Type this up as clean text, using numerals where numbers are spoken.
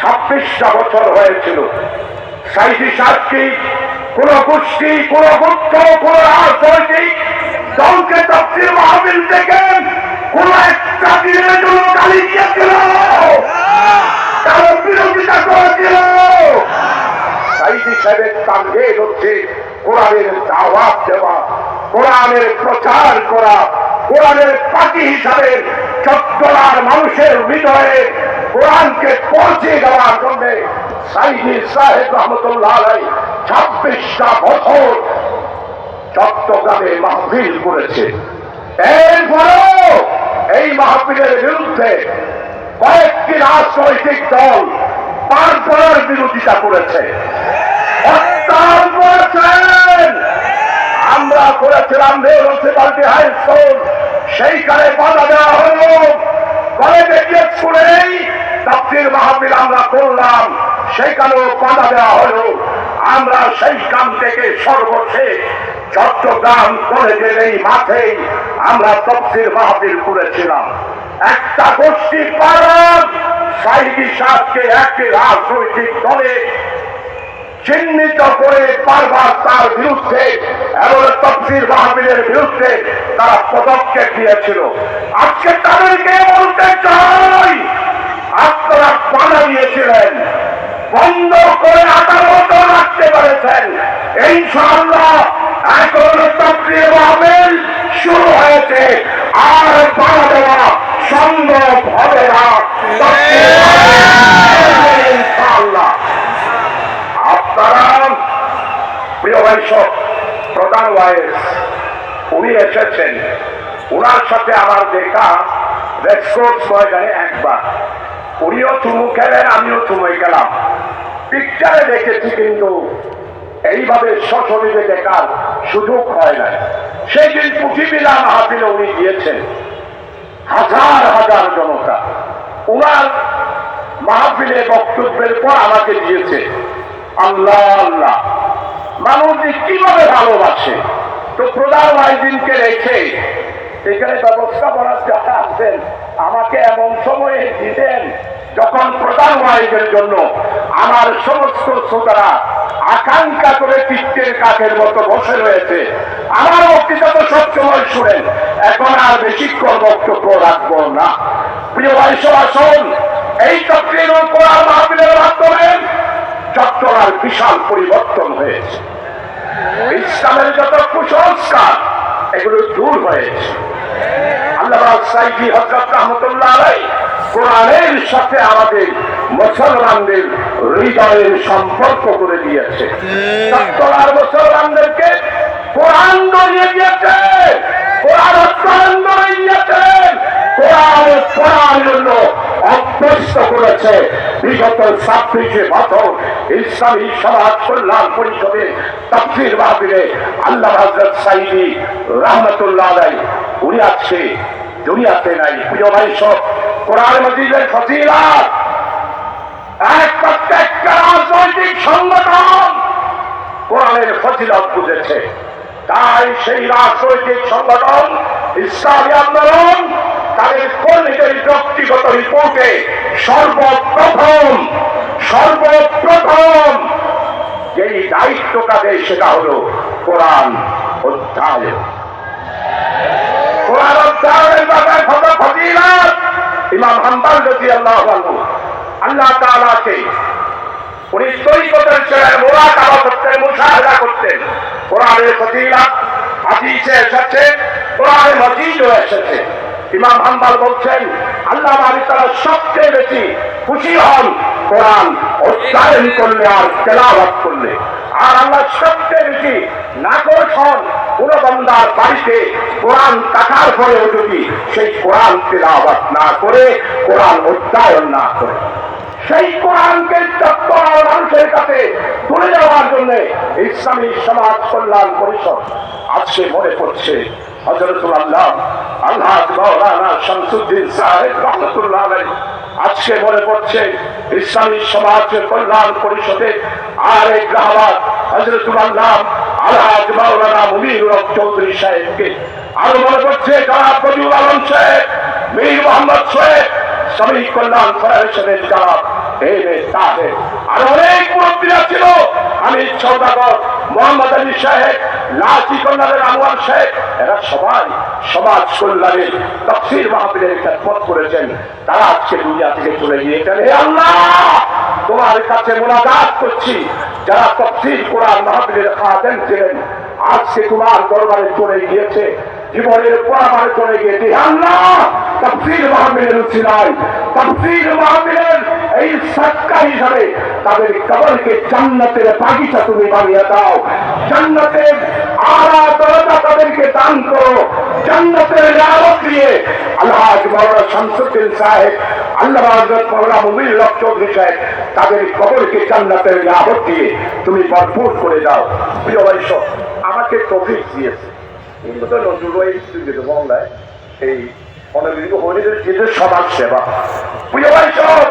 26টা বছর হয়েছিল। সাইদি সাহেবকে কোন গোষ্ঠী, কোন গোত্র, কোন রাজনৈতিক দলকে তাফসীর মাহফিল থেকে কোন একটা দিনের জন্য গালি দিয়েছিল, তার বিরোধিতা করেছিল? সাইদি সাহেবের টার্গেট হচ্ছে কোরআনের দাওয়াত দেওয়া, কোরআনের প্রচার করা, কোরআনের পাখি হিসাবে চট্টলার মানুষের হৃদয়ে কোরআনকে পৌঁছে দেওয়ার জন্য সাইদি সাহেব রহমতুল্লাহ আলাইহি 26টা বছর চট্টগ্রামে মাহফিল করেছে। এরপরেও এই মাহফিলের বিরুদ্ধে কয়েকটি রাজনৈতিক দল বারবার বিরোধিতা করেছে, হরতাল করেছেন। আমরা করেছিলাম মিউনিসিপালিটি হাই স্কুল, সেইখানে বাধা দেওয়া হল। কলেজে গিয়ে স্কুলেই তাফসীর মাহফিল আমরা করলাম, সেখানেও বাধা দেওয়া হল। আমরা সেইখান থেকে সর্বশেষ চট্টগ্রাম কলেজের এই মাঠে আমরা তাফসীর মাহফিল করেছিলাম। একটা গোষ্ঠী পালক সাইদি সাহেবকে একটি রাজনৈতিক দলে চিহ্নিত করে বারবার তার বিরুদ্ধে এবং তাফসীর মাহফিলের বিরুদ্ধে তারা পদক্ষেপ দিয়েছিল। আজকে তাদেরকে বলতে চাই, আপনারা বাধা দিয়েছিলেন, বন্ধ করে 18 বছর রাখতে পেরেছেন। ইনশাআল্লাহ এখন তাফসীর মাহফিল শুরু হয়েছে, আর বাধা দেওয়া সম্ভব হবে না। ইনশাআল্লাহ আপনারা প্রিয় ভাই সব প্রধান ওয়াইস উনি এসেছেন, ওনার সাথে আমার দেখা রেসকোর্স ময়দানে একবার, উনিও চুমু খেলেন, আমিও চুমুই খেলাম। পিকচারে দেখেছি, কিন্তু এইভাবে সশরীরে দেখার সুযোগ হয় না। সেই দিন পুঁথিবিলা মাহফিলে উনি গিয়েছেন, হাজার হাজার জনতা উনার মাহফিলে বক্তব্যের পর আমাকে দিয়েছে। আল্লাহ আল্লাহ, মানুষ কিভাবে ভালোবাসে। তো প্রধান ওয়াইজিনকে রেখে এখানে ব্যবস্থাপনার যারা আছেন আমাকে এমন সময়ে দিতেন যখন প্রধান ওয়াইজের জন্য আমার সমস্ত শ্রোতারা আকাঙ্ক্ষা করে পিঠের কাঠের মতো বসে রয়েছে। আমার বক্তৃতা তো সবসময় শুনেন, এখন আর বেশিক্ষণ বক্তব্য রাখবো না। প্রিয় ভাই সবাই, এই তাফসীর কোরআন মাহফিলের মাধ্যমে চট্টগ্রামের বিশাল পরিবর্তন হয়েছে। ইসলামের যত কুসংস্কার এগুলো দূর হয়েছে। আল্লামা সাইদি হযরত রাহমাতুল্লাহ আলাইহি কোরআনের সাথে আমাদের মুসলমানদের হৃদয়ের সম্পর্ক করে দিয়েছে। চট্টগ্রামের মুসলমানদেরকে কোরআন ধরিয়ে দিয়েছে, কোরআন অধ্যয়ন ধরিয়ে দিয়েছেন, কোরআন পড়ার জন্য অভ্যস্ত করেছে। বিগত 26 বছর ইসলামী সমাজ কল্যাণ পরিষদে তাফসীর মাহফিলে আল্লামা হযরত সাইদি রাহমাতুল্লাহ আলাইহি উনি আজকে দুনিয়াতে নাই। প্রিয় ভাই সব, কোরআন মাজিদের ফজিলত প্রত্যেকটা রাজনৈতিক সংগঠন কোরআনের ফজিলত বুঝেছে। তাই সেই রাজনৈতিক সংগঠন ইসলামী আন্দোলন তাদের কর্মীদের ব্যক্তিগত রিপোর্টে সর্বপ্রথম যেই দায়িত্বটা দেয় সেটা হলো কোরআন অধ্যয়ন। কোরআন অধ্যয়নের ব্যাপারে ফজিলত ইমাম হাম্বল রাদিয়াল্লাহু আনহু আল্লাহ তাআলাকে উনি তরিকতের ছিলেন, মুরাকাবা করতেন, মুশাহাদা করতেন। কোরআনের ফজিলত হাদিসে এসেছে, কোরআনে মাজিদও এসেছে। ইমাম হাম্বল বলছেন আল্লাহ তাআলা সবচেয়ে বেশি খুশি হন কোরআন অধ্যয়ন করলে আর তেলাওয়াত করলে। আর আল্লাহ সবচেয়ে বেশি নাখোশ হন কোন বান্দার বাড়িতে কোরআন থাকার পরেও যদি সেই কোরআন তেলাওয়াত না করে, কোরআন অধ্যয়ন না করে। সেই কোরআনকে চট্টগ্রামের মানুষের কাছে তুলে দেওয়ার জন্য ইসলামী সমাজ কল্যাণ পরিষদ আজকে মনে পড়ছে হযরতুল আল্লাহ মাওলানা শামসুদ্দিন সাহেব রাহমাতুল্লাহ আলাইহি। আজকে মনে পড়ছে ইসলামী সমাজ কল্যাণ পরিষদের আরেক রাহবার হযরতুল আল্লাহ মাওলানা মুমিনুর হক চৌধুরী সাহেবকে। আরো মনে পড়ছে জনাব ফজলুল আলম সাহেব, মীর মোহাম্মদ সাহেব, শ্রমিক কল্যাণ ফেডারেশনের জনাব এই রে তাহে আর অনেক মুরব্বীরা ছিল, আমি সৌদাগর, মোহাম্মদ আলী সাহেব, লাচি কন্যাদের আনোয়ার সাহেব, এরা সবাই সমাজ কল্যাণের তাফসীর মাহফিলের খেদমত করেছেন। তারা আজকে দুনিয়া থেকে চলে গিয়েছেন। হে আল্লাহ, তোমার কাছে মুনাজাত করছি, যারা তাফসীর কোরআন মাহফিলের খাদেম ছিলেন, আজকে তোমার দরবারে চলে গিয়েছে, জীবনের পরামারে চলে গিয়েছে। আল্লাহ, তাফসীর মাহফিলের উসিলায়, তাফসীর মাহফিলের এই সাদকা হিসাবে তাদের কবরকে জান্নাতের বাগিচা তুমি বানিয়ে দাও, জান্নাতের আলা দরজা তাদেরকে দান করো, জান্নাতের নিয়ামত দিয়ে আলহাজ মাওলানা শামসুদ্দিন সাহেব, আল্লাহ হযরত মাওলানা মুমিনুল হক চৌধুরী সাহেব, তাদের কবরকে জান্নাতের নিয়ামত দিয়ে তুমি ভরপুর করে দাও। প্রিয় ভাই সব, আমাকে তৌফিক দিয়েছে বাংলায় এই অনেক হরিদের সমাজ সেবা। প্রিয় ভাই সব,